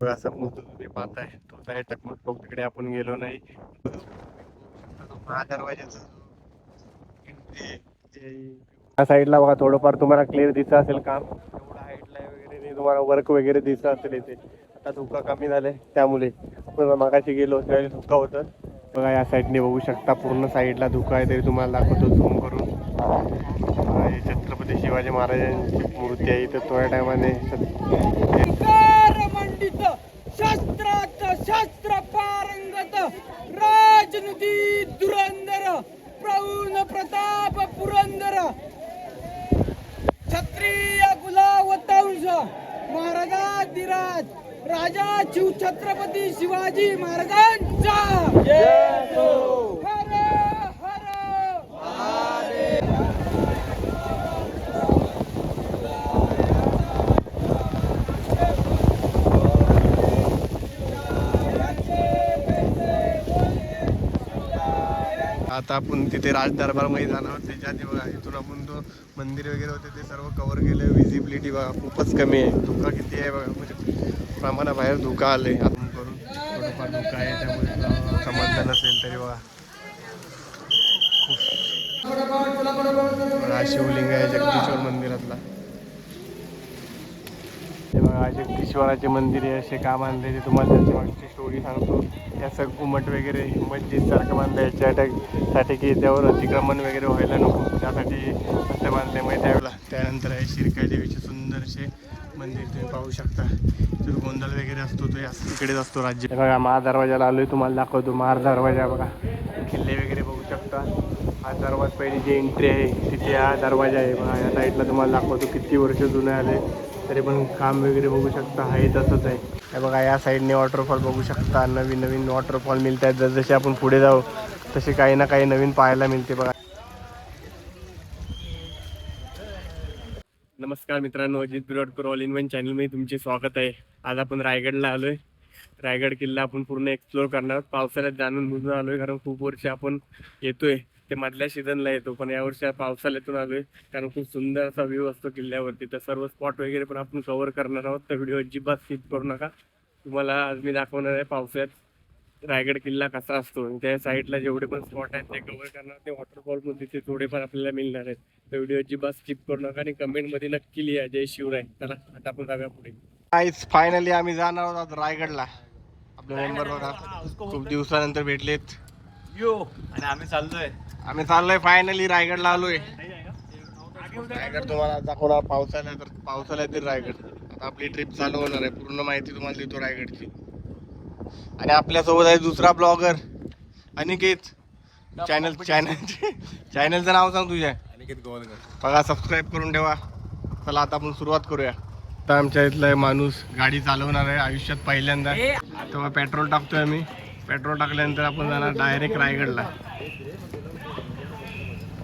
बघा समुद्र तुम्ही पाहताय तो आहे टकमक टोक, तिकडे आपण गेलो नाही. दरवाजाचं त्या साईडला बघा थोडंफार तुम्हाला क्लिअर दिसत असेल काम, एवढं हाईटला वगैरे नाही, तुम्हाला वर्क वगैरे दिसत असेल इथे. आता धुका कमी झाले त्यामुळे, पण मागाशी गेलो त्यावेळी धुका होतं. बघा या साईडने बघू शकता पूर्ण साईडला धुका आहे, तरी तुम्हाला दाखवतो झूम करून. हे छत्रपती शिवाजी महाराजांची मूर्ती आहे इथं. थोड्या टायमाने मंडित शास्त्रात शास्त्र पारंगत राजनुती धुरंधर प्रौन प्रताप पुरंदर क्षत्रिय कुलावतंस महाराजाधिराज राजा शिव छत्रपती शिवाजी महाराजांचा जय हो. हर हर महादेव. आता आपण तिथे राज दरबारमध्ये जाणार आहोत. त्याच्या आधी बघा इथून आपण तो मंदिर वगैरे होते ते सर्व कव्हर केले. विजिबिलिटी बघा खूपच कमी आहे. धुका किती आहे बघा, म्हणजे प्रमाणाबाहेर धुका आले. आपण करून थोडंफार धुका आहे त्यामुळे समाधान नसेल तरी बघा खूप. हा शिवलिंग आहे जगदीश्वर मंदिरातला. हे बघा जगदीश्वराचे मंदिर आहे. असे का बांधले ते तुम्हाला त्याची मागची स्टोरी सांगतो. हे असं घुमट वगैरे मस्जिदसारखं बांधलं याच्यासाठी की त्यावर अतिक्रमण वगैरे व्हायला नको, त्यासाठी असं बांधले मग त्यावेळेला. त्यानंतर आहे शिरकाई देवीचे सुंदरसे मंदिर तुम्ही पाहू शकता. तर गोंधळ वगैरे असतो तो या तिकडेच असतो राज्य. बघा महादरवाजाला आलोय, तुम्हाला दाखवतो महादरवाजा. बघा किल्ले वगैरे बघू शकता. हा दरवाजा पहिली जी एंट्री आहे तिथे हा दरवाजा आहे. बघा या साईडला तुम्हाला दाखवतो किती वर्ष जुने आले तरी पण काम वगैरे बघू शकता आहे तसंच आहे. हे बघा या साईडने वॉटरफॉल बघू शकता. नवीन नवीन वॉटरफॉल मिळत आहेत. जसजसे आपण पुढे जाऊ तसे काही ना काही नवीन पाहायला मिळते. बघा नमस्कार मित्रांनो, अजित बिरोडकर ऑल इन वन चॅनलमध्ये तुमचे स्वागत आहे. आज आपण रायगडला आलोय. रायगड किल्ला आपण पूर्ण एक्सप्लोर करणार आहोत. पावसाळ्यात जाणून बुजून आलोय, कारण खूप वर्ष आपण येतोय ते मधल्या सीझनला येतो, पण यावर्षी पावसाळ्यातून आलोय कारण खूप सुंदर असा व्ह्यू असतो किल्ल्यावरती. तर सर्व स्पॉट वगैरे पण आपण कव्हर करणार आहोत. तर व्हिडिओ अजिबात स्किप करू नका. तुम्हाला आज मी दाखवणार आहे पावसाळ्यात रायगड किल्ला कसा असतो. त्या साईडला जेवढे पण स्पॉट आहेत ते कव्हर करणार. ते वॉटरफॉल पण तिथे थोडेफार आपल्याला मिळणार आहेत. तर व्हिडिओ अजिबात स्किप करू नका आणि कमेंटमध्ये नक्की लिहा जय शिवराय. चला आता आपण जाऊया पुढे. फायनली आम्ही जाणार आहोत रायगडला. आपले मेंबर बघा खूप दिवसानंतर भेटलेत आणि आम्ही चाललोय फायनली रायगडला आलोय. रायगड तुम्हाला दाखवणार पावसाळ्यातील रायगड. आता आपली ट्रिप चालू होणार आहे. पूर्ण माहिती तुम्हाला देतो रायगडची. आणि आपल्यासोबत आहे दुसरा ब्लॉगर अनिकेत. चॅनलचं नाव सांग तुझ्या. अनिकेत गोवलकर. बघा सबस्क्राईब करून ठेवा. चला आता आपण सुरुवात करूया. आता आमच्या इथला माणूस गाडी चालवणार आहे आयुष्यात पहिल्यांदा. तेव्हा पेट्रोल टाकतोय आम्ही. पेट्रोल टाकल्यानंतर आपण जाणार डायरेक्ट रायगडला.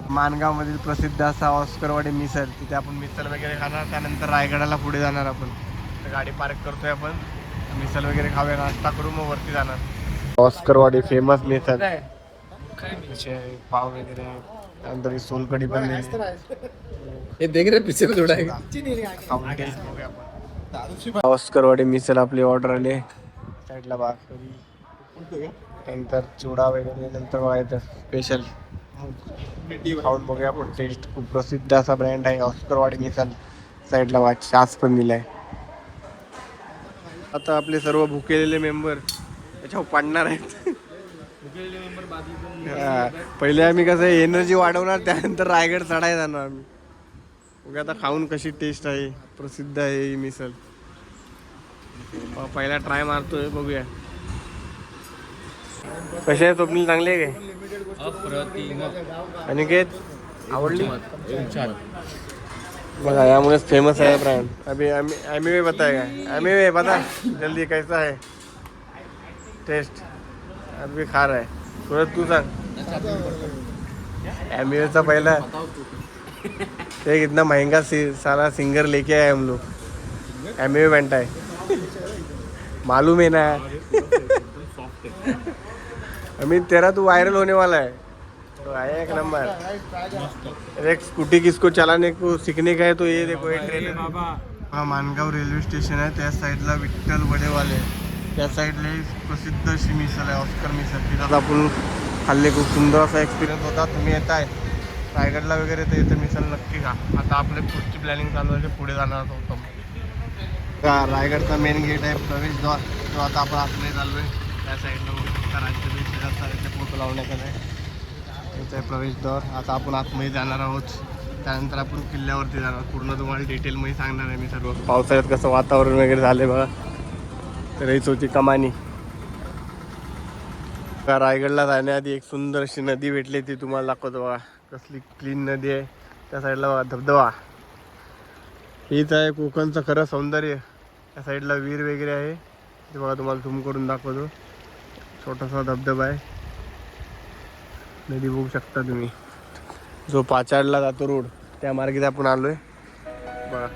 माणगावमधील प्रसिद्ध असा ऑस्करवाडी मिसळ, तिथे आपण मिसळ वगैरे खाणार. त्यानंतर रायगडाला पुढे जाणार आपण. तर गाडी पार्क करतोय आपण, मिसळ वगैरे खाऊया, नाश्ता करू, मग वरती जाणार. ऑस्करवाडी फेमस मिसळ, पाव वगैरे, त्यानंतर सोलकढी पण हे देख रे पिक्चर जोडा ऑस्करवाडी मिसळ आपली ऑर्डर आली. साईडला भाकरी, नंतर चिवडा वगैरे, नंतर बघायचं स्पेशल खाऊन बघूया आपण टेस्ट. खूप प्रसिद्ध असा ब्रँड आहे ऑस्करवाडी मिसळ. साईडला वाच पण दिलाय. आता आपले सर्व भुकेलेले मेंबर त्याच्यावर पडणार आहेत. पहिले आम्ही कसं एनर्जी वाढवणार, त्यानंतर रायगड चढायला जाणार आम्ही. बघा आता खाऊन कशी टेस्ट आहे. प्रसिद्ध आहे ही मिसळ. पहिला ट्राय मारतोय, बघूया कसे आहे. स्वप्नील चांगले आहे काय? अनिकेत आवडली? बघा यामुळेच फेमस है ब्रांड. अभी एमी बताएगा. एमी बता जल्दी कैसा है टेस्ट. अभी खा रहा है. सूरज तू सांग. एमी चा पहिला एक इतना महंगा सारा सिंगर लेके आए हम लोग. एमी बनता है मालूम है ना. अमित तेरा तो वायरल होने वाला है. तो आया एक नंबर. एक स्कूटी किसको चलाने को सीखने का है तो ये देखो ये ट्रेलर. हा माणगाव रेल्वे स्टेशन आहे, त्या साईडला विठ्ठल वडेवाले, त्या साईडला प्रसिद्ध अशी मिसळ आहे ऑस्कर मिसळ. तिथं आपण खाल्ले, खूप सुंदर असा एक्सपिरियन्स होता. तुम्ही येताय रायगडला वगैरे तर इथं मिसळ नक्की खा. आता आपले पुढची प्लॅनिंग चालू आहे, पुढे जाणार होतो का. रायगडचा मेन गेट आहे प्रवेशद्वार, तो आता आपण आतमध्ये चाललो आहे. त्या साईडला बघू शकता राज्याभिषेकाचा फोटो लावण्यात आला आहे, याचा आहे प्रवेशद्वार. आता आपण आतमध्ये जाणार आहोत, त्यानंतर आपण किल्ल्यावरती जाणार. पूर्ण तुम्हाला डिटेलमध्ये सांगणार आहे मी सर्व. पावसाळ्यात कसं वातावरण वगैरे झालं बघा. तर हीच होती कमानी. का रायगडला जाण्याआधी एक सुंदर अशी नदी भेटली, ती तुम्हाला दाखवतो बघा. कसली क्लीन नदी आहे. त्या साईडला बघा धबधबा. हीच आहे कोकणचं खरं सौंदर्य. त्या साईडला विहीर वगैरे आहे, ते बघा तुम्हाला झूम करून दाखवतो. छोटासा धबधबा आहे, नदी बघू शकता तुम्ही. जो पाचाडला जातो रोड, त्या मार्गेत आपण आलोय बघा.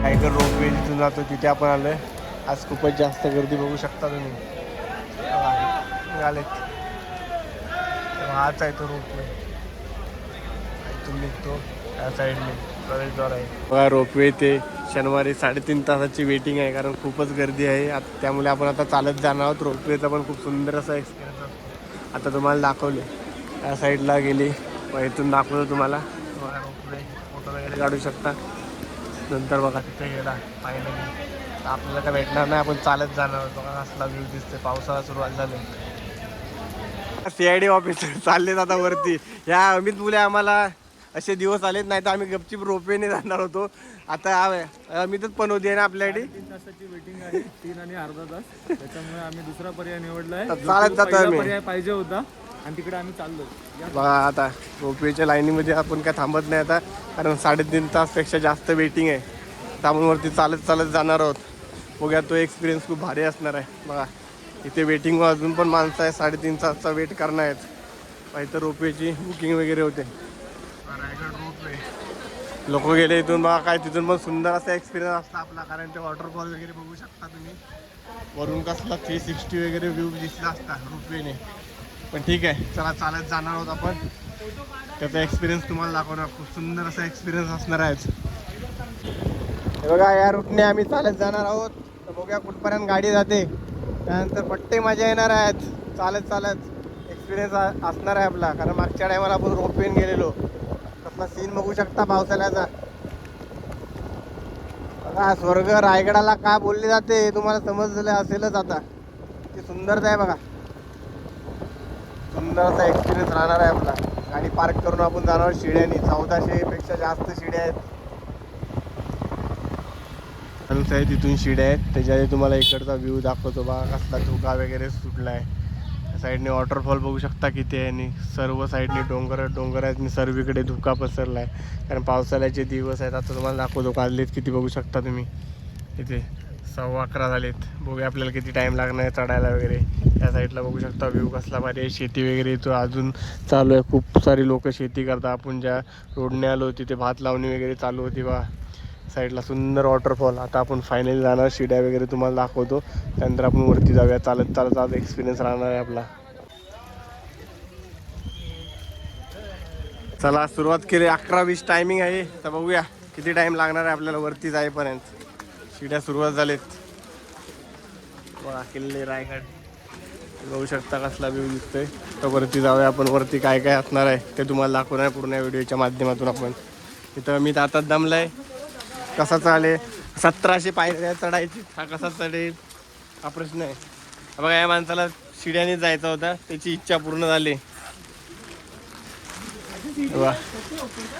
टायगर रोपवे जिथून जातो तिथे आपण आलोय. आज खूपच जास्त गर्दी बघू शकता तुम्ही. आलेत, हाच आहे तो रोपवे. इथून निघतो त्या साईडने प्रवेशद्वार आहे बघा. रोपवे ते शनिवारी 3.5 तासाची वेटिंग आहे, कारण खूपच गर्दी आहे. त्यामुळे आपण आता चालत जाणार आहोत. रोपवेचा पण खूप सुंदर असा एक्सपिरियन्स असतो. आता तुम्हाला दाखवले, त्या साईडला गेली, मग इथून दाखवतो तुम्हाला. रोपवे फोटो वगैरे काढू शकता. नंतर बघा तिथे गेला पाहिलं की आपल्याला काय भेटणार नाही, आपण चालत जाणार. बघा असला व्ह्यू दिसते. पावसाळा सुरुवात झाली. CID ऑफिसर चाललेत आता वरती. या अमित मुले आम्हाला असे दिवस आलेत, नाही तर आम्ही गपचीप रोपवेने जाणार होतो. आता अमितच पण होती ना आपल्यासाठी. 3 तासाची वेटिंग आहे, 3 आणि अर्धा तास. त्याच्यामुळे आम्ही दुसरा पर्याय निवडलाय. चालत जातो आम्ही. पर्याय पाहिजे होता आणि तिकडे आम्ही चाललो. बघा आता रोपवेच्या लाईनीमध्ये आपण काय थांबत नाही आता, कारण 3.5 तासपेक्षा जास्त वेटिंग आहे. तर आपण वरती चालत चालत जाणार आहोत. बघूया, तो एक्सपिरियन्स खूप भारी असणार आहे. बघा इथे वेटिंग अजून पण माणसं आहे, 3.5 तासचा वेट करणार आहेत. इथं रोपवेची बुकिंग वगैरे होते. रायगड रोपवे लोक गेले इथून बघा. काय तिथून पण सुंदर असा एक्सपिरियन्स असता आपला, कारण ते वॉटरफॉल वगैरे बघू शकता तुम्ही. वरून कसला 360 वगैरे व्ह्यू दिसला असता रोपवेने. पण ठीक आहे, चला चालत जाणार आहोत आपण. त्याचा एक्सपिरियन्स तुम्हाला दाखवणार. खूप सुंदर असा एक्सपिरियन्स असणार आहे. हे बघा, या रूटने आम्ही चालत जाणार आहोत. तर बघूया कुठपर्यंत गाडी जाते. त्यानंतर पट्टे मजा येणार आहेत. चालत चालत एक्सपिरियन्स असणार आहे आपला, कारण मागच्या टायमाला आपण रोपवेन गेलेलो. कसला सीन बघू शकता पावसाळ्याचा. बघा स्वर्ग रायगडाला का बोलले जाते हे तुम्हाला समजलं असेलच आता. ते सुंदरच आहे बघा. सुंदर असा एक्सपिरियन्स राहणार आहे आपला. गाडी पार्क करून आपण जाणार शिड्यानी. 1400 पेक्षा जास्त शिड्या आहेत. आहे तिथून शिड्या आहेत. त्याच्याआधी तुम्हाला इकडचा व्ह्यू दाखवतो बघा. कसला धुका वगैरे सुटला आहे. साईडने वॉटरफॉल बघू शकता किती आहे. आणि सर्व साईडने डोंगर आहेत आणि सर्वीकडे धुका पसरला आहे, कारण पावसाळ्याचे दिवस आहेत. आता तुम्हाला दाखवतो काढलेत किती बघू शकता तुम्ही. इथे 11:15 झालेत. बघूया आपल्याला किती टाईम लागणार आहे चढायला वगैरे. या साईडला बघू शकता व्ह्यू कसला भारी आहे. शेती वगैरे इथं अजून चालू आहे. खूप सारी लोक शेती करतात. आपण ज्या रोडने आलो तिथे भात लावणी वगैरे चालू होती बा. साईडला सुंदर वॉटरफॉल. आता आपण फायनली जाणार, शिड्या वगैरे तुम्हाला दाखवतो. त्यानंतर आपण वरती जाऊया. चालत चालत आज एक्सपिरियन्स राहणार आहे आपला. चला सुरुवात केली. 11:20 टायमिंग आहे. तर बघूया किती टाईम लागणार आहे आपल्याला वरती जाईपर्यंत. शिड्या सुरुवात झालेत बघा. किल्ले रायगड बघू शकता कसला व्ह्यू दिसतोय. तर वरती जाऊया आपण. वरती काय काय असणार आहे ते तुम्हाला दाखवणार आहे पूर्ण व्हिडिओच्या माध्यमातून आपण. इथं मी आता दमलाय. कसा चालेल 1700 पायऱ्या चढायची. हा कसा चढेल हा प्रश्न आहे. बघा या माणसाला शिड्याने जायचा होता, त्याची इच्छा पूर्ण झाली. वा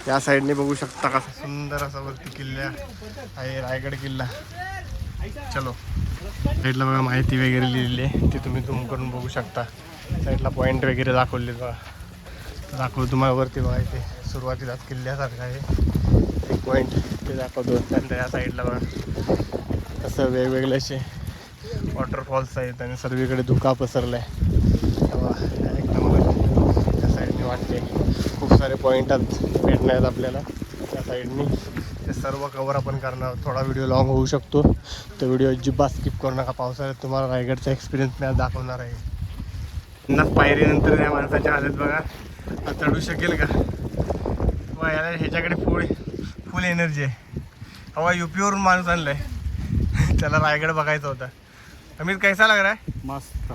या साईडने बघू शकता कसा सुंदर असा वरती किल्ला आहे रायगड किल्ला. चलो साईडला बघा माहिती वगैरे लिहिलेली आहे, ती तुम्ही करून बघू शकता. साईडला पॉईंट वगैरे दाखवले बघा. दाखवतो तुम्हाला वरती बघा. इथे सुरुवातीलाच किल्ल्यासारखं आहे एक पॉईंट, ते दाखवतो. त्यानंतर या साईडला बघा कसं वेगवेगळे असे वॉटरफॉल्स आहेत आणि सर्वीकडे धुका पसरला आहे. एक नंबर त्या साईडने वाटते. खूप सारे पॉईंट भेटणार आहेत आपल्याला त्या साईडनी. ते सर्व कवर आपण करणार. थोडा व्हिडिओ लॉंग होऊ शकतो, तो व्हिडिओ अजिबात स्किप करू नका. पावसाळ्यात तुम्हाला रायगडचा एक्सपिरियन्स मी आज दाखवणार आहे. 50 पायरीनंतर या माणसाच्या हालत बघा. हा चढू शकेल का? वा याला ह्याच्याकडे फुल एनर्जी आहे. हवा यूपीवरून माणूस आणलाय. त्याला रायगड बघायचा होता. अमित कैसा लग रहा है? मस्त.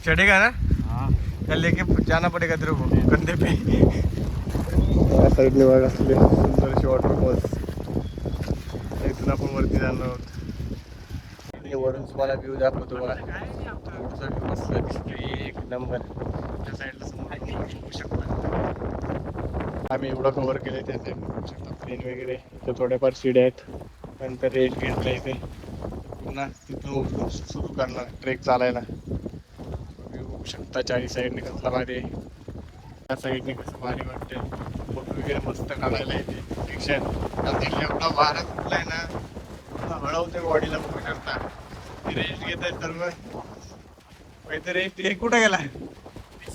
चढेगा ना? हाँ. कल लेके जाना पडेगा तेरे को कंधे पे. या साईडने बघा असले सुंदरशे वॉटरफॉल्स. इथून आपण वरती जाणार आहोत. वरून तुम्हाला व्ह्यू दाखवतो बघा. पुढचा व्ह्यू मस्त दिसतोय एक नंबर. त्या साईडला समोर बघू शकता. आम्ही एवढं कव्हर केलं त्या साईड बघू शकता. प्लेन वगैरे इथं थोड्याफार शिड्या आहेत. नंतर रेस्ट घेतला इथे. पुन्हा तिथून सुरू करणार ट्रेक चालायला. बघू शकता चारी साईडने कसला भारी आहे. त्या साईडने कसं भारी वाटते. फोटो वगैरे मस्त काढायला येते. रिक्षा एवढा वारा सुटलाय ना, हळवते बॉडीला. बघू शकता रेस्ट घेत आहे सर्व. काहीतरी रेस्ट एक कुठं गेला.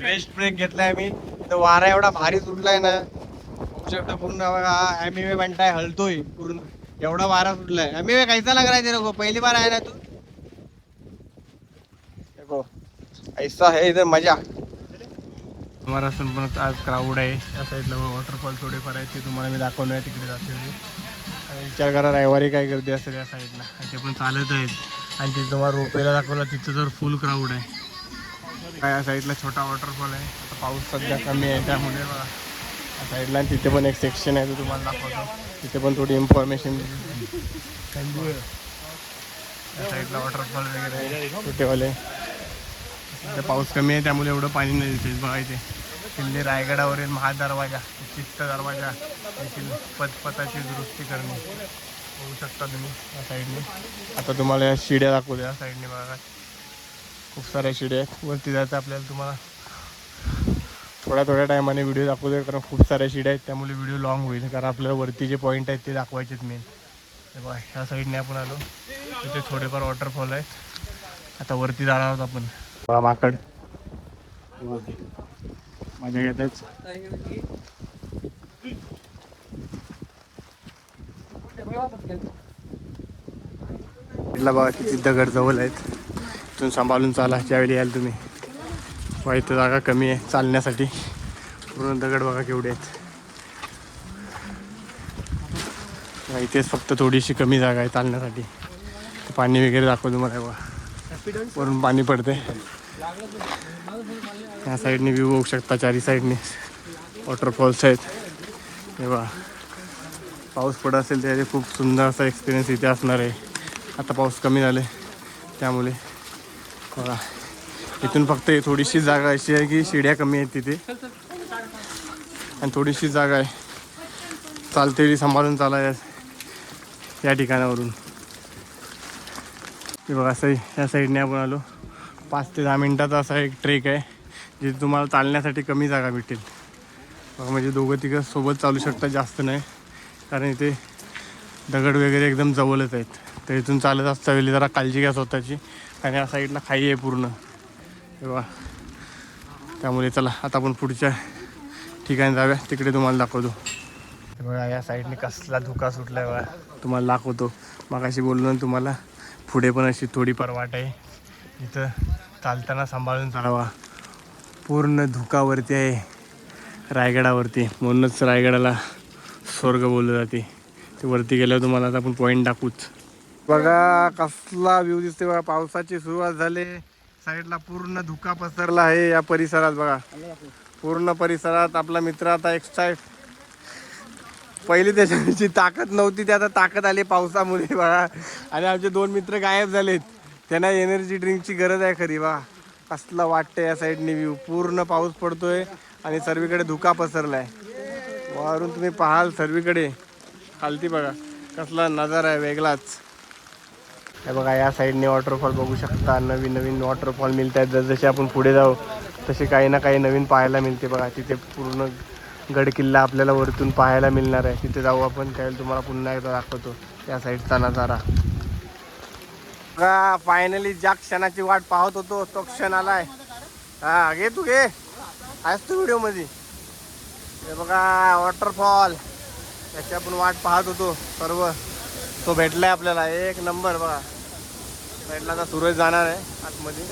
रेस्ट ब्रेक घेतलाय आम्ही. तर वारा एवढा भारी सुटलाय ना, बघू शकता. पूर्ण ॲमिवे म्हणताय हलतोय पूर्ण. एवढा वारा सुटलाय. ॲमिवे कैसा लग रहा है तेरे को? पहली बार आया ना तू? देखो ऐसा है इधर मजा. हमारा संपूर्ण आज क्राऊड आहे. त्या साईडला वॉटरफॉल थोडेफार आहेत, ते तुम्हाला मी दाखवणार आहे. तिकडे जाते आणि विचार करा रविवारी काय गर्दी असते त्या साईडला. ते पण चालत आहेत. आणि तिथे तुम्हाला रोपेला दाखवला तिथं तर फुल क्राऊड आहे. काय या साईडला छोटा वॉटरफॉल आहे. आता पाऊस सध्या कमी आहे त्यामुळे बघा या साईडला. तिथे पण एक सेक्शन आहे, तो तुम्हाला दाखवतो. तिथे पण थोडी इन्फॉर्मेशन दिली. त्या साईडला वॉटरफॉल वगैरे छोटेवाले. सध्या पाऊस कमी आहे त्यामुळे एवढं पाणी नाही दिसते बघा. इथे किल्ले रायगडावरील महादरवाजा, चित्त दरवाजा देखील पदपथाची दुरुस्ती करणे होऊ शकता तुम्ही या साईडने. आता तुम्हाला या शिड्या दाखवल्या या साईडने बघा. खूप साऱ्या शिड्या आहेत. वरती जायचं आपल्याला. तुम्हाला थोड्या टायमाने व्हिडिओ दाखवतो, कारण खूप साऱ्या शिड्या आहेत त्यामुळे व्हिडिओ लॉंग होईल. कारण आपल्याला वरती जे पॉईंट आहेत ते दाखवायचे आहेत मेन. बघा ह्या साईडने आपण आलो. तिथे थोडेफार वॉटरफॉल आहेत. आता वरती जाणार आहोत आपण. बघा माकड मजा घेत आहेत. बघा किती दगड जवळ आहेत. इथून सांभाळून चाला ज्यावेळी याल तुम्ही. बघा इथं जागा कमी आहे चालण्यासाठी. पूर्ण दगड बघा केवढे आहेत. इथेच फक्त थोडीशी कमी जागा आहे चालण्यासाठी. पाणी वगैरे दाखवतो तुम्हाला. बघा वरून पाणी पडते. या साईडने व्ह्यू बघू शकता. चारी साईडने वॉटरफॉल्स आहेत. हे बघा पाऊस पडत असेल त्याचे खूप सुंदर असा एक्सपिरियन्स इथे असणार आहे. आता पाऊस कमी झाले त्यामुळे बघा इथून फक्त थोडीशी जागा अशी आहे की शिड्या कमी आहेत तिथे आणि थोडीशी जागा आहे. चालते सांभाळून चाला या ठिकाणावरून. हे बघा असं या साईडने आपण आलो. 5 ते 10 मिनटाचा असा एक ट्रेक आहे जिथे तुम्हाला चालण्यासाठी कमी जागा भेटेल. बघा म्हणजे दोघं सोबत चालू शकता, जास्त नाही, कारण इथे दगड वगैरे एकदम जवळच आहेत. तर इथून चालत असता वेळी जरा काळजी घ्या स्वतःची. आणि या साईडला खाई आहे पूर्ण तेव्हा, त्यामुळे चला आता आपण पुढच्या ठिकाणी जाऊया, तिकडे तुम्हाला दाखवतो. हे बघा या साईडने कसला धुका सुटला आहे बघा, तुम्हाला दाखवतो. मगाशी बोललो ना तुम्हाला, पुढे पण अशी थोडीफार वाट आहे. इथं चालताना सांभाळून चालावा. पूर्ण धुकावरती आहे रायगडावरती, म्हणूनच रायगडाला स्वर्ग बोललं जाते. ते वरती गेल्यावर तुम्हाला आता आपण पॉईंट दाखवूच. बघा कसला व्ह्यू दिसते बघा. पावसाची सुरुवात झाली, साईडला पूर्ण धुका पसरला आहे या परिसरात. बघा पूर्ण परिसरात आपला मित्र आता एक्स्ट्रा, पहिली त्याची ताकद नव्हती ती आता ताकद आली पावसामुळे बघा. आणि आमचे 2 मित्र गायब झालेत, त्यांना एनर्जी ड्रिंकची गरज आहे खरी. बघा कसला वाटतं या साईडने व्ह्यू. पूर्ण पाऊस पडतोय आणि सर्वीकडे धुका पसरलाय. वरून तुम्ही पाहाल सर्वीकडे खालती बघा कसला नजारा आहे वेगळाच. हे बघा या साईडने वॉटरफॉल बघू शकता. नवीन नवीन वॉटरफॉल मिळत आहेत. जसजसे आपण पुढे जाऊ तसे काही ना काही नवीन पाहायला मिळते. बघा तिथे पूर्ण गड किल्ला आपल्याला वरतून पाहायला मिळणार आहे. तिथे जाऊ आपण, त्यावेळेला तुम्हाला पुन्हा एकदा दाखवतो त्या साईडचा नजारा. बघा फायनली ज्या क्षणाची वाट पाहत होतो तो क्षण आलाय. हा घे तू, घे आहेस तू व्हिडिओमध्ये. हे बघा वॉटरफॉल, याची आपण वाट पाहत होतो सर्व, तो भेटलाय आपल्याला. एक नंबर. बघा साईडला आता सूरज जाणार आहे आतमध्ये.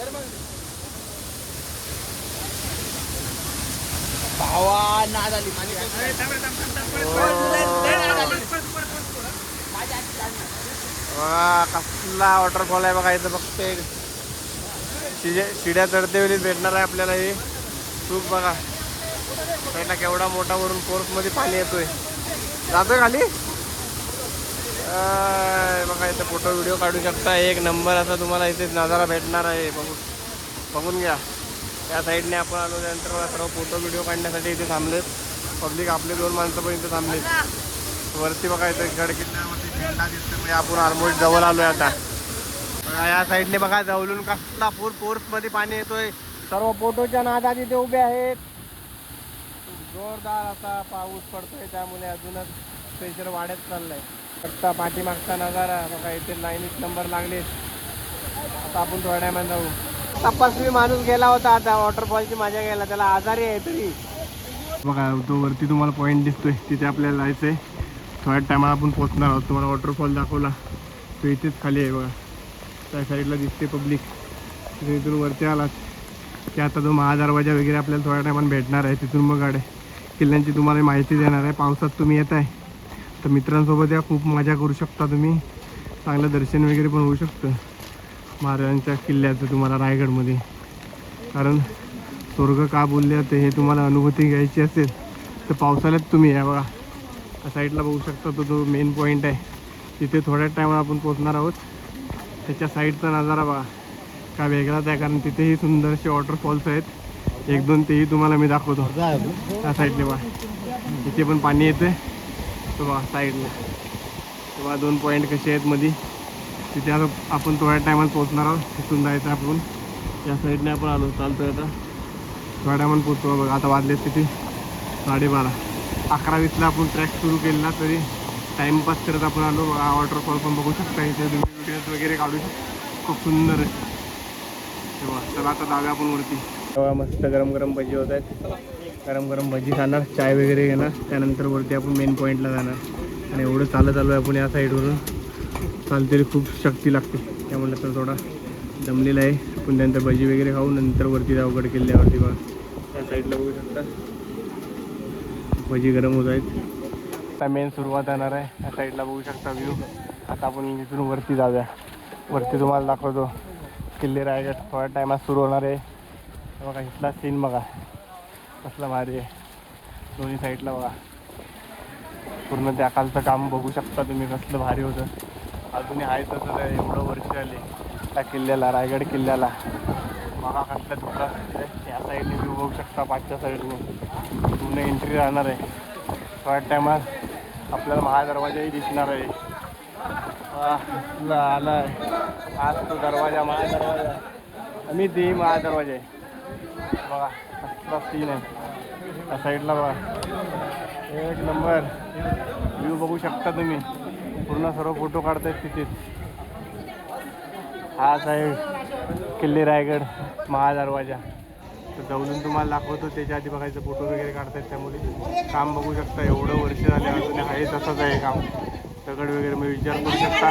कसला वॉटरफॉल आहे बघा. इथं बघते शिड्या चढते वेळी भेटणार आहे आपल्याला हे खूप. बघा साईडला केवढा मोठा वरून फोर्समध्ये पाणी येतोय, जातोय खाली. बघा इथं फोटो व्हिडिओ काढू शकता. एक नंबर असा तुम्हाला इथे नजारा भेटणार आहे. बघून घ्या. त्या साईडने आपण आलो, त्यानंतर सर्व फोटो व्हिडिओ काढण्यासाठी इथे थांबलेत पब्लिक. आपले 2 माणसं पण इथे थांबलेत. वरती बघा इथं गड किल्ल्यावरती झेंडा दिसतो, म्हणजे आपण ऑलमोस्ट जवळ आलोय आता. या साईडने बघा जवळून कसला फोर्समध्ये पाणी येतोय. सर्व फोटोच्या नादात इथे उभे आहेत. जोरदार असा पाऊस पडतोय, त्यामुळे अजूनच प्रेशर वाढत चाललंय. फक्त पाठीमागचा नजारा बघा. इथे लाईनीत नंबर लागले. आता आपण थोड्या टायमात जाऊ. तपासवी माणूस गेला होता आता वॉटरफॉलची मजा घ्यायला, त्याला आजारी आहे तरी. बघा तो वरती तुम्हाला पॉईंट दिसतोय, तिथे आपल्याला जायचं आहे. थोड्या टायमाला आपण पोहोचणार आहोत. तुम्हाला वॉटरफॉल दाखवला तो इथेच खाली आहे बघा. त्या साईडला दिसते पब्लिक. तिथून वरती आलात की आता तो महादरवाजा वगैरे आपल्याला थोड्या टायमाला भेटणार आहे. तिथून मग गाड्या किल्ल्यांची तुम्हाला माहिती देणार आहे. पावसात तुम्ही येत आहे तर मित्रांसोबत या, खूप मजा करू शकता तुम्ही. चांगलं दर्शन वगैरे पण होऊ शकतं महाराजांच्या किल्ल्याचं तुम्हाला रायगडमध्ये. कारण स्वर्ग का बोलले जाते हे तुम्हाला अनुभूती घ्यायची असेल तर पावसाळ्यात तुम्ही या. बघा त्या साईडला बघू शकता तो मेन पॉईंट आहे. तिथे थोड्या टायमाला आपण पोहोचणार आहोत. त्याच्या साईडचा नजारा बघा का वेगळाच आहे, कारण तिथेही सुंदरसे वॉटरफॉल्स आहेत. 1-2 तेही तुम्हाला मी दाखवतो. त्या साईडने बघा तिथे पण पाणी येते तो बघा साईडला. तेव्हा 2 पॉईंट कसे आहेत मध्ये, तिथे आता आपण थोड्या टायमात पोहोचणार आहोत. तिथून जायचं आपण. त्या साईडने आपण आलो, चालतोय आता थोड्या टायमात पोहोचतो. बघा आता वाजले तिथे 12:30. 11:20ला आपण ट्रॅक सुरू केलेला, तरी टाईमपास करत आपण आलो. वॉटरफॉल पण बघू शकता. इथे तुम्ही व्हिडिओज वगैरे काढू शकता, खूप सुंदर आहे. तेव्हा चला आता जाऊया आपण वरती. तेव्हा मस्त गरम गरम भजी होत आहेत. गरम गरम भजी खाणार, चाय वगैरे घेणार, त्यानंतर वरती आपण मेन पॉईंटला जाणार. आणि एवढं चालत आलो आहे आपण या साईडवरून. चालते खूप शक्ती लागते, त्यामुळे तर थोडा दमलेला आहे. आपण त्यानंतर भजी वगैरे खाऊ, नंतर वरती जाऊ गड किल्ल्यावरती. बघा त्या साईडला बघू शकता भजी गरम होत आहेत. आता मेन सुरुवात येणार आहे. या साईडला बघू शकता व्ह्यू. आता आपण इथून वरती जाऊया. वरती तुम्हाला दाखवतो किल्ले रायगड. थोड्या टायमात सुरू होणार आहे. बघा इथला सीन बघा कसला भारी आहे. दोन्ही साईडला बघा पूर्ण त्या कालचं काम बघू शकता तुम्ही कसलं भारी होतं. अजूनही आहे तसं आहे. एवढं वर्ष आले त्या किल्ल्याला, रायगड किल्ल्याला. बघा कसलं धुका. या साईडने व्ह्यू बघू शकता. पाचच्या साईडने पूर्ण एंट्री राहणार आहे. थोड्या टायमात आपल्याला महादरवाजाही दिसणार आहे. आला आहे आज तो दरवाजा, महादरवाजा. आम्ही ते महादरवाजा आहे बघा. कसला सीन आहे त्या साईडला बघा. एक नंबर व्ह्यू बघू शकता तुम्ही. पूर्ण सर्व फोटो काढतायत तिथेच. हाच आहे किल्ले रायगड महादरवाजा. तर जवळून तुम्हाला दाखवतो, त्याच्या आधी बघायचं फोटो वगैरे काढतात. त्यामुळे काम बघू शकता, एवढं वर्ष झाले अजून आहे तसंच आहे काम. दगड वगैरे मी विचार करू शकता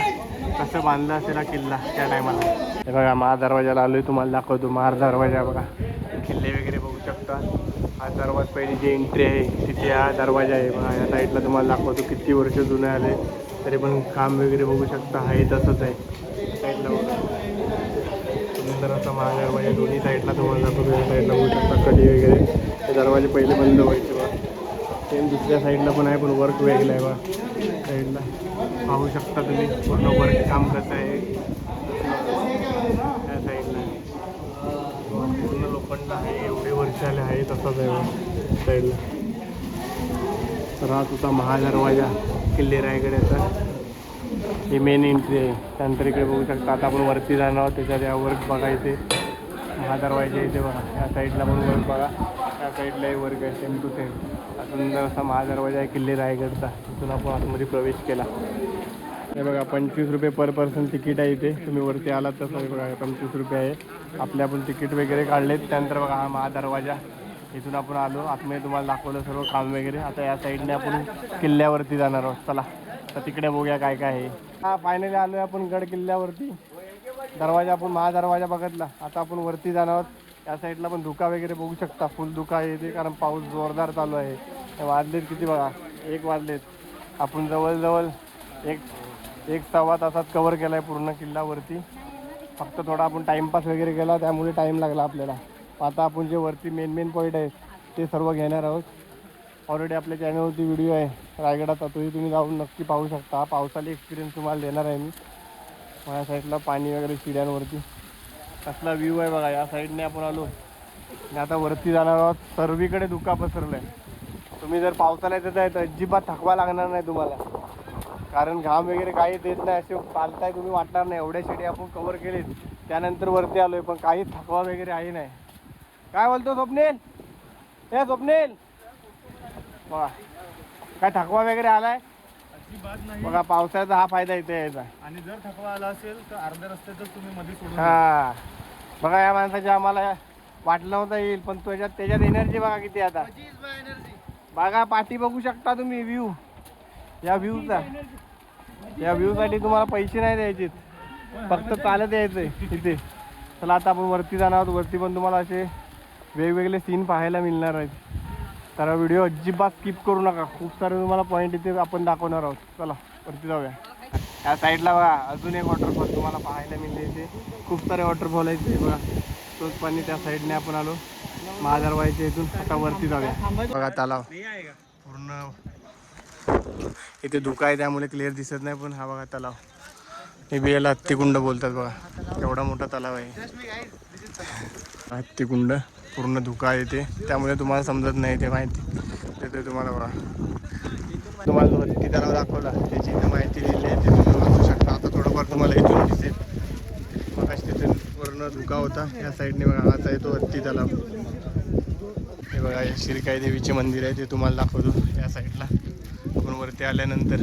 कसं बांधलं असेल हा किल्ला त्या टायमाला. हे बघा महादरवाजाला आलोय, तुम्हाला दाखवतो महादरवाजा बघा. किल्ले वगैरे बघू शकता. हा दरवाजा पहिली जी एंट्री आहे तिथे हा दरवाजा आहे बघा. या साईडला तुम्हाला दाखवतो किती वर्ष जुने आले तरी पण काम वगैरे बघू शकता आहे तसंच आहे. साईडला सुंदर असा महादरवाजा दोन्ही साईडला तुम्हाला दाखवतो. या साईडला बघू शकता कडी वगैरे. ते दरवाजे पहिले बंद व्हायचे बघा. सेम दुसऱ्या साईडला पण आहे पण वर्क वेगळं आहे बघा. साईडला पाहू शकता तुम्ही पूर्ण वर्क काम कसं आहे. त्या साईडला पूर्ण लोखंड आहे, एवढे वर्ष आले आहे तसंच आहे बघा साईडला. तर हा तुझा महादरवाजा किल्ले रायगडाचा ही मेन एंट्री आहे. त्यानंतर इकडे बघू शकता आता आपण वरती जाणार आहोत. त्याच्यात या वर्क बघायचे महादरवाजा इथे बघा. या साईडला पण वर्क बघा, त्या साईडलाही वर्क आहे सेम टू सेम. हा सुंदर असा महादरवाजा आहे किल्ले रायगडचा. तिथून आपण आतमध्ये प्रवेश केला. हे बघा 25 रुपये पर पर्सन तिकीट आहे इथे. तुम्ही वरती आलात तसं बघा 25 रुपये आहे. आपले आपण तिकीट वगैरे काढलेत. त्यानंतर बघा हा महादरवाजा, इथून आपण आलो आतमध्ये, तुम्हाला दाखवलं सर्व काम वगैरे. आता या साईडने आपण किल्ल्यावरती जाणार आहोत. चला तर तिकडे बघूया काय काय आहे. हा फायनली आलो आहे आपण गड किल्ल्यावरती. दरवाजा आपण महादरवाजा बघितला. आता आपण वरती जाणार आहोत. या साईडला पण धुका वगैरे बघू शकता, फुल धुका आहे ते, कारण पाऊस जोरदार चालू आहे. वाजलेत किती बघा, 1 वाजलेत. आपण जवळजवळ एक सव्वा तासात कवर केला आहे पूर्ण किल्ल्यावरती. फक्त थोडा आपण टाईमपास वगैरे केला त्यामुळे टाईम लागला आपल्याला. आता आपण जे वरती मेन पॉईंट आहे ते सर्व घेणार आहोत. ऑलरेडी आपल्या चॅनलवरती व्हिडिओ आहे रायगडाचा, तोही तुम्ही जाऊन नक्की पाहू शकता. पावसाळी एक्सपिरियन्स तुम्हाला देणार आहे मी. माझ्या साईडला पाणी वगैरे शिड्यांवरती कसला व्ह्यू आहे बघा. या साईडने आपण आलो आणि आता वरती जाणार आहोत. सर्वीकडे धुका पसरलं आहे. तुम्ही जर पावसाळ्यात येत आहे तर अजिबात थकवा लागणार नाही तुम्हाला, कारण घाम वगैरे काही देत नाही. असे चालताय तुम्ही वाटणार नाही. एवढ्या शिडी आपण कवर केलीत. त्यानंतर वरती आलोय पण काही थकवा वगैरे आहे नाही. काय बोलतो स्वप्नील? हे स्वप्नील बघा काय थकवा वगैरे आलाय अजिबात नाही. बघा. पावसाळ्याचा हा फायदा इथे यायचा. आणि जर थकवा आला असेल तर अर्ध्या रस्त्यातच तुम्ही मध्ये सोडून हा बघा, या माणसाच्या आम्हाला वाटलं नव्हतं येईल पण त्याच्यात एनर्जी बघा किती. आता बघा पाठी बघू शकता तुम्ही व्ह्यू. या व्ह्यूसाठी तुम्हाला पैसे नाही द्यायचे, फक्त चालत यायचंय इथे. चला आता आपण वरती जाणार आहोत. वरती पण तुम्हाला असे वेगवेगळे सीन पाहायला मिळणार आहेत. तर व्हिडिओ अजिबात स्किप करू नका. खूप सारे तुम्हाला पॉईंट इथे आपण दाखवणार आहोत. चला वरती जाऊया. या साईडला बघा अजून एक वॉटरफॉल तुम्हाला पाहायला मिळते. इथे खूप सारे वॉटरफॉल आहेत ते बघा. तोच पाणी त्या साईडने आपण आलो महादरवाजाच्या इथून. आता वरती जाऊया. बघा तलाव पूर्ण इथे धुका आहे त्यामुळे क्लिअर दिसत नाही, पण हा बघा तलाव. हे बी याला हत्तीकुंड बोलतात बघा. एवढा मोठा तलाव आहे हत्तीकुंड. पूर्ण धुका आहे ते त्यामुळे तुम्हाला समजत नाही ते माहिती देते तुम्हाला बघा. तुम्हाला जो हत्ती तलाव दाखवला त्याची इथे माहिती दिली आहे, ते तुम्ही वाचू शकता. आता थोडंफार तुम्हाला इथून दिसेल. मग तिथे पूर्ण धुका होता. या साईडने बघा हाच आहे तो हत्ती तलाव. हे बघा हे शिरकाई देवीचे मंदिर आहे ते तुम्हाला दाखवतो. या साईडला आपण वरती आल्यानंतर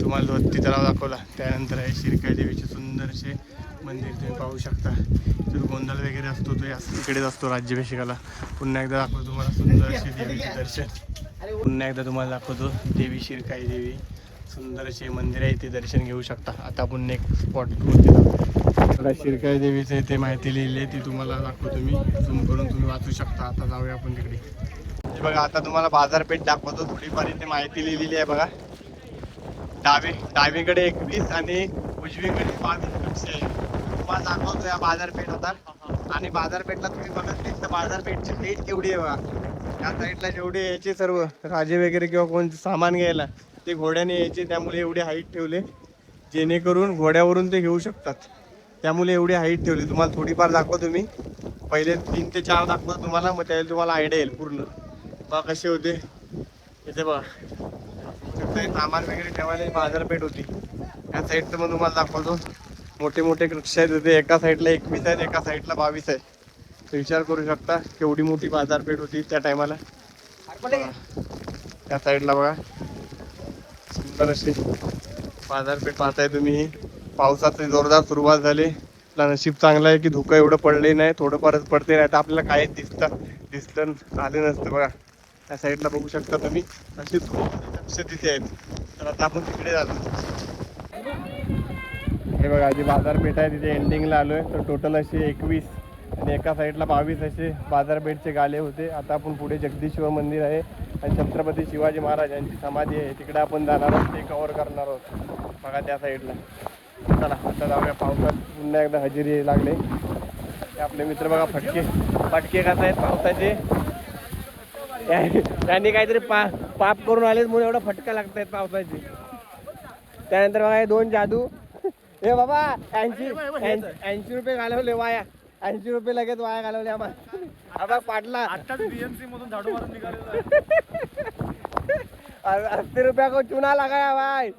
तुम्हाला जो हत्ती तलाव दाखवला त्यानंतर आहे शिरकाई देवीचे सुंदरसे मंदिर तुम्ही पाहू शकता. जो गोंधळ वगैरे असतो तो या इकडेच असतो राज्याभिषेकाला. पुन्हा एकदा दाखवतो तुम्हाला सुंदर असे देवीचे दर्शन. पुन्हा एकदा तुम्हाला दाखवतो देवी शिरकाई देवी सुंदर असे मंदिर आहे, ते दर्शन घेऊ शकता. आता आपण नेक्स्ट स्पॉटवरती जाऊ. शिरकाई देवीचं इथे माहिती लिहिली आहे ती तुम्हाला दाखवतो मी. झूम करून तुम्ही वाचू शकता. आता जाऊया आपण तिकडे. हे बघा आता तुम्हाला बाजारपेठ दाखवतो. थोडीफार इथे माहिती लिहिलेली आहे बघा. डावीकडे 21 आणि उजवीकडे 22 आहे. तुम्हाला दाखवतो या बाजारपेठ आता. आणि बाजारपेठला तुम्ही बघत तर बाजारपेठची रेट केवढी आहे बघा. या साईडला जेवढे यायचे सर्व राजे वगैरे किंवा कोण सामान घ्यायला ते घोड्याने यायचे, त्यामुळे एवढे हाईट ठेवले जेणेकरून घोड्यावरून ते घेऊ शकतात. त्यामुळे एवढी हाईट ठेवली. तुम्हाला थोडीफार दाखवतो मी. पहिले 3 ते 4 दाखवतो तुम्हाला, मग त्यावेळेला तुम्हाला आयडिया येईल पूर्ण. बघा कसे होते इथे बघा. सामान वगैरे ठेवायला बाजारपेठ होती. या साईडचं मग तुम्हाला दाखवतो. मोठे मोठे वृक्ष आहेत होते. एका साईडला 21 आहेत, एका साईडला 22 आहे. तर विचार करू शकता केवढी मोठी बाजारपेठ होती त्या टायमाला. त्या साईडला बघा सुंदर अशी बाजारपेठ पाहताय तुम्ही. पावसाची जोरदार सुरुवात झाली आपला नशीब चांगला आहे की धुकं एवढं पडले नाही, थोडंफारच पडते, नाही तर आपल्याला काहीच दिसतं आले नसतं बघा. त्या साईडला बघू शकता तुम्ही, अशी लक्ष तिथे आहेत. तर आता आपण तिकडे जातो. हे बघा जी बाजारपेठ आहे तिथे एंडिंगला आलोय. तर टोटल असे 21 आणि एका साईडला 22 असे बाजारपेठचे गाले होते. आता आपण पुढे जगदीश्वर मंदिर आहे आणि छत्रपती शिवाजी महाराज यांची समाधी आहे, तिकडे आपण जाणार आहोत, ते कव्हर करणार आहोत बघा त्या साईडला. चला आता जाऊया. पावसात पुन्हा एकदा हजेरी लागले. आपले मित्र बघा फटके खात आहेत पावसाचे. त्यांनी काहीतरी पाप करून आलेत म्हणून एवढा फटका लागत आहेत पावसाचे. त्यानंतर बघा हे 2 जादू. हे बाबा 80 रुपये घालवले वाया. 80 रुपये लगेच वाया घालवले आम्हाला. पाटला आत्ताच बीएमसी मधून झाडू मारून निघालेला 80 रुपया को चुना लगाया भाई.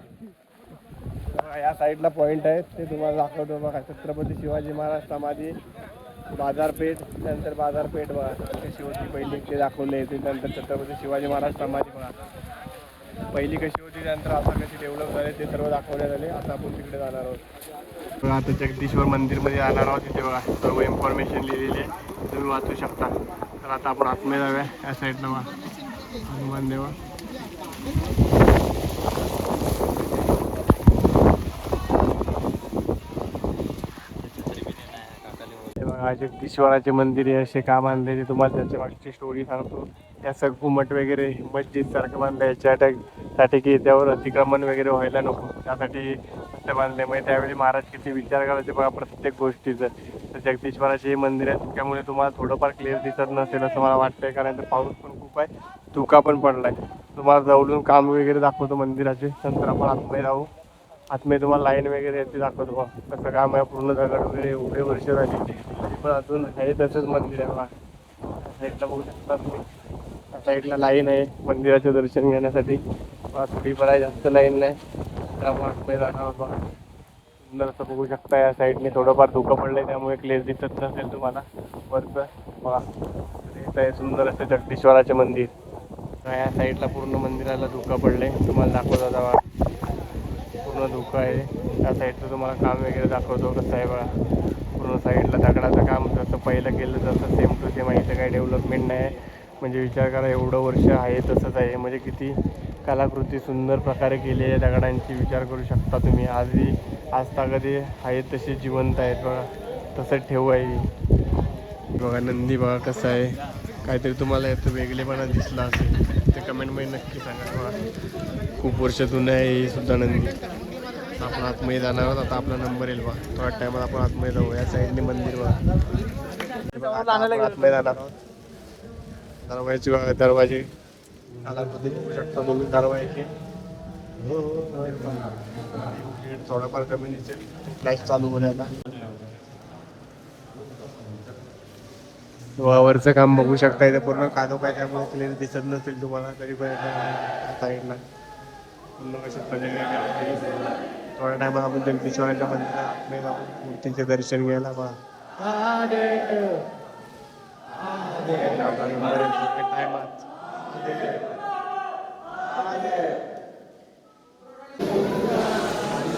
या साईडला पॉइंट आहे ते तुम्हाला दाखवतो बघा. छत्रपती शिवाजी महाराज समाधी, बाजारपेठ, त्यानंतर बाजारपेठ बघा कशी होती पहिली ते दाखवले. त्यानंतर छत्रपती शिवाजी महाराज समाधी बघा पहिली कशी होती, त्यानंतर आता कशी डेव्हलप झाले ते सर्व दाखवण्यात आले. आता आपण तिकडे जाणार आहोत. आता जगदीश्वर मंदिरमध्ये जाणार आहोत. तिथे बघा सर्व इन्फॉर्मेशन लिहिलेली आहे, तुम्ही वाचू शकता. तर आता आपण आतमध्ये जाऊया. या साईडला बघा हनुमान देवा. जगदीश्वराचे मंदिर आहे, असे का बांधले ते तुम्हाला त्याच्या मागची स्टोरी सांगतो. याचं घुमट वगैरे मस्जिद सारखं बांधलं याच्यासाठी की त्यावर अतिक्रमण वगैरे व्हायला नको, त्यासाठी असं बांधले. म्हणजे त्यावेळी महाराज किती विचार करायचे बघा प्रत्येक गोष्टीचं. तर जगदीश्वराचे हे मंदिर आहे, त्यामुळे तुम्हाला थोडंफार क्लिअर दिसत नसेल असं मला वाटतंय, कारण तर पाऊस पण खूप आहे, धुका पण पडलाय. तुम्हाला जवळून काम वगैरे दाखवतो मंदिराचे. नंतर आपण आतमध्ये राहू. आतमध्ये तुम्हाला लाईन वगैरे ते दाखवतो बघा कसं काम आहे. पूर्ण दगड वगैरे एवढे वर्ष झाली तरी पण अजून आहे तसंच मंदिर आहे बघा. साईडला बघू शकता तुम्ही, साईडला लाईन आहे मंदिराचे दर्शन घेण्यासाठी. थोडीफार आहे, जास्त लाईन नाही, त्यामुळे आतमध्ये जाणार बघा. सुंदर असं बघू शकता. या साईडने थोडंफार धुकं पडलंय त्यामुळे क्लिअर दिसत नसेल तुम्हाला वरचं बघा. येत आहे सुंदर असं जगदीश्वराचे मंदिर. या साईडला पूर्ण मंदिराला धुकं पडलंय, तुम्हाला दाखवता जावा. पूर्ण धुकं आहे. त्या साईडचं तुम्हाला काम वगैरे दाखवतो कसं आहे बघा. पूर्ण साईडला दगडाचं काम जसं पहिलं केलं तसं सेम टू सेम आहे. इथं काही डेव्हलपमेंट नाही. म्हणजे विचार करा एवढं वर्ष आहे तसंच आहे. म्हणजे किती कलाकृती सुंदर प्रकारे केली आहे दगडांची, विचार करू शकता तुम्ही. आजही कधी आहेत तसे जिवंत आहेत बघा. तसंच ठेवू आहे बघा. नंदी बघा कसं आहे. काहीतरी तुम्हाला याचं वेगळेपणा दिसला असेल ते कमेंटमध्ये नक्की सांगा बघा. खूप वर्ष जुनं आहे ही सुद्धा नंदी. आपण आतमध्ये जाणार आहोत. आता आपला नंबर येईल बघा. थोड्या टायमात आपण आतमध्ये जाऊ. या साईडने मंदिर बघा. आतमध्ये जाणार आहोत. दरवाजाची बघा, दरवाजे बघू शकता तुम्ही दरवाजे. थोडंफार कमी दिसेल. फ्लॅश चालू होण्याला वरचं काम बघू शकता. इथे पूर्ण कादोबाय त्यामुळे क्लिअर दिसत नसेल तुम्हाला, तरी पण साईडला थोड्या टायमात आपण जगदीश्वराच्या मंदिरात मूर्तीचे दर्शन घ्यायला बघा.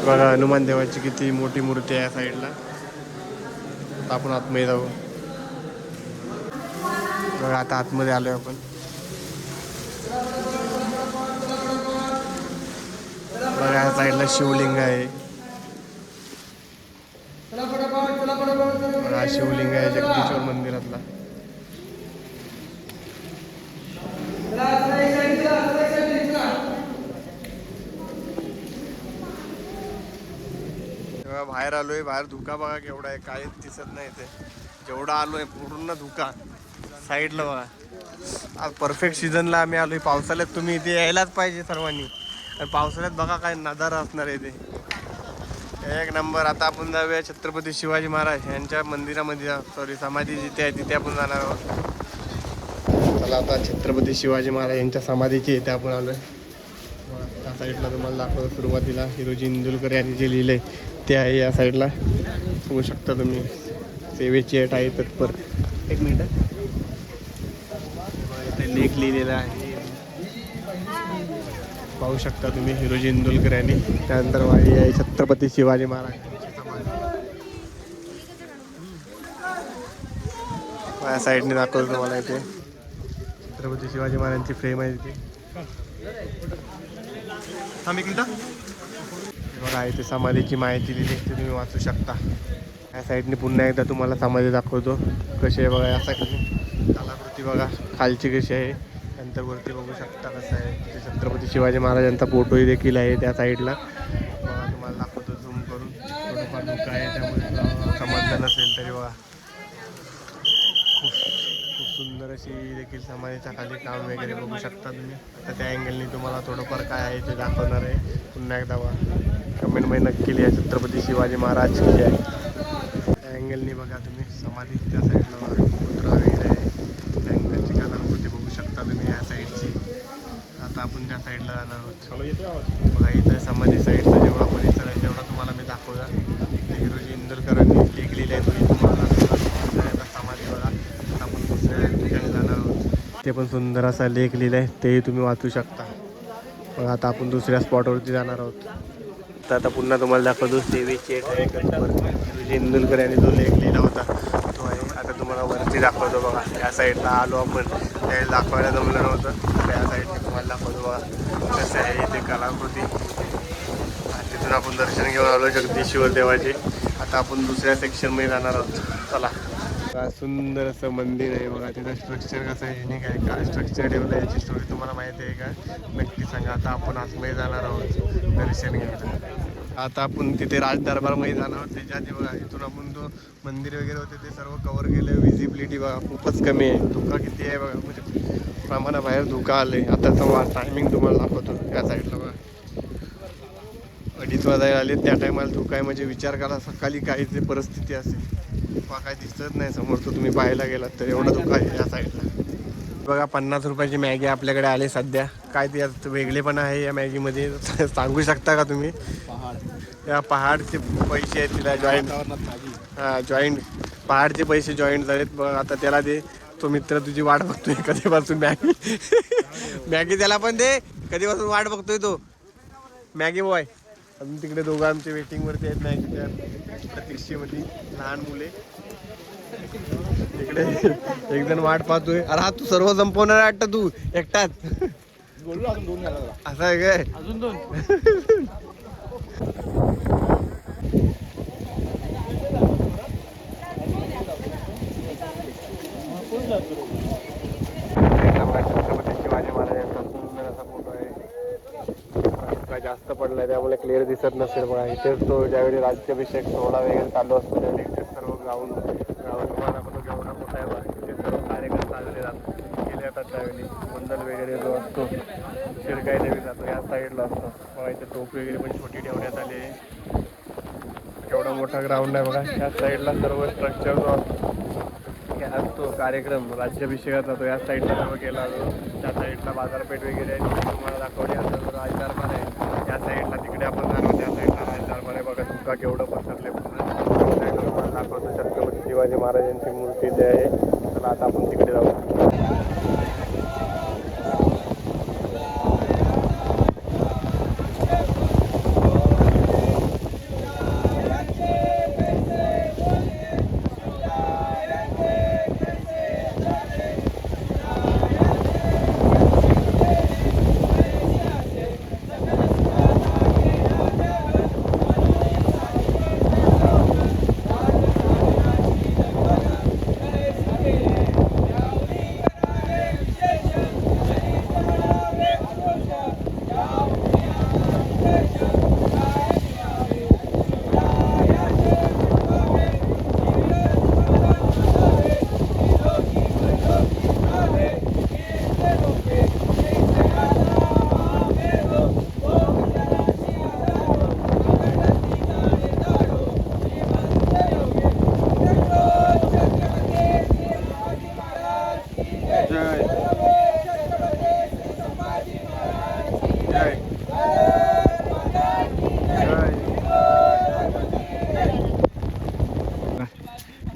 बघा हनुमान देवाची किती मोठी मूर्ती आहे साईडला. आपण आतमध्ये जाऊ बघा. आता आतमध्ये आलोय आपण. बघा या साईडला शिवलिंग आहे. हा शिवलिंग आहे जगदीश्वर मंदिरातला. बाहेर आलोय. बाहेर धुका बघा केवढा आहे, काहीच दिसत नाही. ते जेवढा आलोय पूर्ण धुका. साईडला बघा. आज परफेक्ट सीझनला आम्ही आलोय. पावसाळ्यात तुम्ही इथे यायलाच पाहिजे सर्वांनी. आणि पावसाळ्यात बघा काय नजारा असणार आहे ते एक नंबर. आता आपण जाऊया छत्रपती शिवाजी महाराज यांच्या मंदिरामध्ये. सॉरी समाधी जिथे आहे तिथे आपण जाणार आहोत. चला आता छत्रपती शिवाजी महाराज यांच्या समाधीची इथे आपण आलोय. त्या साईडला तुम्हाला दाखवतो. सुरुवातीला हिरोजी इंदुलकर यांनी जे लिहिलंय ते आहे या साईडला. बघू शकता तुम्ही. सेवेची अट आहे तत्पर. एक मिनिट. इथे लेख लिहिलेला आहे पाहू शकता तुम्ही. हिरोजी इंदुलकर यांनी. त्यानंतर वाडी आहे छत्रपती शिवाजी महाराज. या साईडने दाखवतो तुम्हाला इथे छत्रपती शिवाजी महाराजांची फ्रेम आहे तिथे. आम्ही किती बघा इथे समाधीची माहिती लिहिली ते तुम्ही वाचू शकता. या साईडने पुन्हा एकदा तुम्हाला समाधी दाखवतो कशी आहे बघा. या साईडने कलाकृती बघा खालची कशी आहे, नंतर वरती बघू शकता कसं आहे. तिथे छत्रपती शिवाजी महाराजांचा फोटोही देखील आहे त्या साईडला. बघा तुम्हाला दाखवतो झूम करून. थोडंफार धोका आहे त्यामुळे समजलं नसेल तरी बघा खूप सुंदर अशी देखील समाधीच्या खाली काम वगैरे बघू शकता तुम्ही. आता त्या अँगलनी तुम्हाला थोडंफार काय आहे ते दाखवणार आहे. पुन्हा एकदा बघा कमेंटमध्ये नक्की लिहा छत्रपती शिवाजी महाराज की आहे. त्या अँगलनी बघा तुम्ही समाधी त्या साईडला बघा पुतळा वगैरे आहे. त्या अँगलची कलाकृती बघू शकता तुम्ही या साईडची. आता आपण त्या साईडला जाणार आहोत. बघा इथं समाधी साईडचा जेवढा परिसर आहे तेवढा तुम्हाला मी दाखवला. हिरोजी इंदुरकरांनी लेख लिहिला आहे तुम्ही तुम्हाला समाधी बघा. आपण दुसऱ्या ठिकाणी जाणार आहोत. ते पण सुंदर असा लेख लिहिला आहे तेही तुम्ही वाचू शकता. बघा आता आपण दुसऱ्या स्पॉटवरती जाणार आहोत. तर आता पुन्हा तुम्हाला दाखवतो देवीची हिरोजी इंदुरकर यांनी जो लेख लिहिला होता तो आहे. आता तुम्हाला वरती दाखवतो बघा. या साईडला आलो आपण त्यावेळी दाखवायला जमलं नव्हतं तर या साईडने तुम्हाला दाखवतो बघा कसं आहे इथे कलाकृती. तिथून आपण दर्शन घेऊन आलो जगदीश्वर देवाचे. आता आपण दुसऱ्या सेक्शनमध्ये जाणार आहोत. चला काय सुंदर असं मंदिर आहे बघा. तिथं स्ट्रक्चर कसं आहे युनिक आहे. काय स्ट्रक्चर ठेवलं आहे याची स्टोरी तुम्हाला माहिती आहे का नक्की सांगा. आता आपण आतमध्ये जाणार आहोत दर्शन घ्यायला. आता आपण तिथे राज दरबारमध्ये जाणार आहोत. त्याच्या आधी बघा इथून आपण जो मंदिर वगैरे होते ते सर्व कवर केलं. विजिबिलिटी बघा खूपच कमी आहे. धोका किती आहे बघा म्हणजे प्रमाणाबाहेर धोका आले. आताचा टायमिंग तुम्हाला दाखवतो. या साईडला बघा 2:30 वाजायला आले त्या टायमाला धोका आहे म्हणजे विचार करा सकाळी काय ते परिस्थिती असेल. काय दिसत नाही समोर तो तुम्ही पाहायला गेलात तर एवढा धोका आहे या साईडला. बघा 50 रुपयाची मॅगी आपल्याकडे आली सध्या. काय ते वेगळेपण आहे या मॅगीमध्ये सांगू शकता का तुम्ही. या पहाडचे पैसे आहेत तिला जॉईंट. हां जॉईंट पहाडचे पैसे जॉईंट झालेत. बघ आता त्याला दे. तो मित्र तुझी वाट बघतोय कधीपासून मॅगी मॅगी त्याला पण दे. कधीपासून वाट बघतोय तो मॅगी बॉय. अजून तिकडे दोघं आमचे वेटिंगवरती आहेत मॅगीच्या प्रतीक्षेमध्ये लहान मुले. तिकडे एक जण वाट पाहतोय. अरे हा तू सर्व संपवणार वाटतं तू एकटाच. असं आहे काय अजून 2 छत्रपती शिवाजी महाराजांचा सुंदर असा फोटो आहे. काय जास्त पडलाय त्यामुळे क्लिअर दिसत नसेल बघा. इथेच तो ज्यावेळी राज्याभिषेक सोहळा वगैरे चालू असतो त्यावेळी इथे सर्व ग्राउंड तुम्हाला पण जेवढा मोठा आहे बघा. इथे सर्व कार्यक्रम चालले केले जातात. त्यावेळी गोंधळ वगैरे जो असतो शिरकाई देवी जातो या साईडला असतो बघा. इथे तोफ वगैरे पण छोटी ठेवण्यात आली आहे. केवढा मोठा ग्राउंड आहे बघा. या साईडला सर्व स्ट्रक्चर जो असतो कार्यक्रम राज्याभिषेकाचा तो या साईडला सर्व केला जातो. त्या साईडला बाजारपेठ वगैरे आहे तुम्हाला दाखवली. आता राज दरबार आहे या साईडला. तिकडे आपण जाणार त्या साईडला राज दरबार आहे बघा. धुका केवढं पसरले पुन्हा साईडला तुम्हाला दाखवतो छत्रपती शिवाजी महाराजांची मूर्ती जी आहे. चला आता आपण तिकडे जाऊ.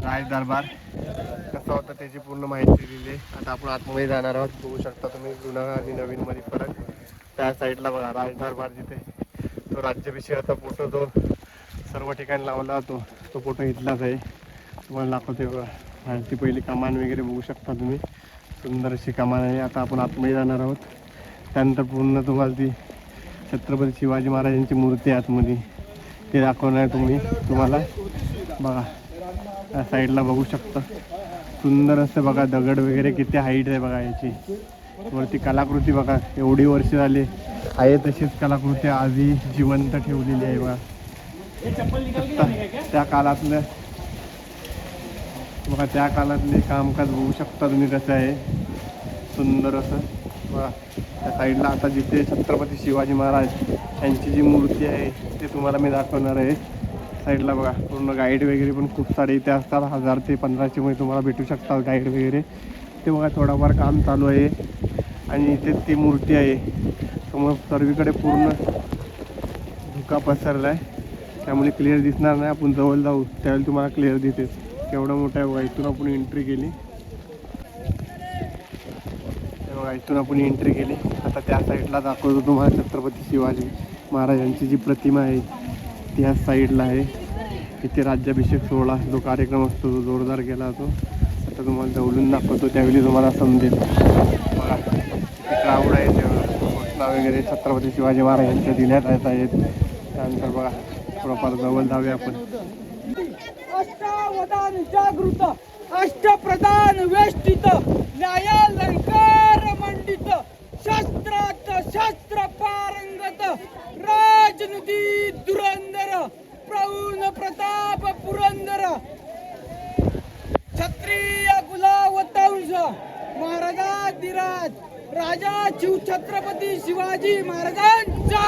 राज दरबार कसा होता त्याची पूर्ण माहिती दिली. आता आपण आतमध्ये जाणार आहोत. बघू शकता तुम्ही जुना आणि नवीन मध्ये फरक. त्या साईडला बघा राज दरबार जिथे तो राज्याभिषेकाचा फोटो जो सर्व ठिकाणी लावला तो फोटो इथलाच आहे. तुम्हाला दाखवते बघा. ती पहिली कमान वगैरे बघू शकता तुम्ही. सुंदर अशी कमान आहे. आता आपण आतमध्ये जाणार आहोत. त्यानंतर पूर्ण तुम्हाला ती छत्रपती शिवाजी महाराजांची मूर्ती आहे आतमध्ये, ते दाखवणार तुम्हाला. बघा या साईडला बघू शकता. सुंदर असं बघा दगड वगैरे किती हाईट आहे बघा याची. वरती कलाकृती बघा, एवढी वर्ष झाली आहे तशीच कलाकृती आजही जिवंत ठेवलेली आहे बघा. त्या काळातलं बघा, त्या काळातले कामकाज बघू शकता तुम्ही कसं आहे. सुंदर असं बघा. त्या साईडला आता जिथे छत्रपती शिवाजी महाराज यांची जी मूर्ती आहे ते तुम्हाला मी दाखवणार आहे. साईडला बघा पूर्ण गाईड वगैरे पण खूप सारे इथे असतात. 1000 ते 1500 मध्ये तुम्हाला भेटू शकतात गाईड वगैरे. ते बघा थोडाफार काम चालू आहे आणि इथे ती मूर्ती आहे. समोर सर्वीकडे पूर्ण धुका पसरला आहे, त्यामुळे क्लिअर दिसणार नाही. आपण जवळ जाऊ त्यावेळी तुम्हाला क्लिअर दिसेल केवढं मोठं आहे बघा. इथून आपण एंट्री केली बघा, इथून आपण एंट्री केली. आता त्या साईडला दाखवतो तुम्हाला छत्रपती शिवाजी महाराजांची जी प्रतिमा आहे ती ह्या साईडला आहे. इथे राज्याभिषेक सोहळा जो कार्यक्रम असतो तो जोरदार केला जातो. आता तुम्हाला जवळून दाखवतो त्यावेळी तुम्हाला समजेल बघा. क्राऊड आहे, घोषणा वगैरे छत्रपती शिवाजी महाराजांच्या दिल्यात आहेत. त्यानंतर बघा थोडंफार जवळ जाऊया आपण. अष्टावधान जागृत अष्टप्रधान वेष्टित न्यायालंकार मंडित शस्त्रात शस्त्र पारंगत राजनुती धुरंधर प्रौन प्रताप पुरंदर क्षत्रिय कुलावतंस महाराजाधिराज राजा छत्रपती शिवाजी महाराजांचा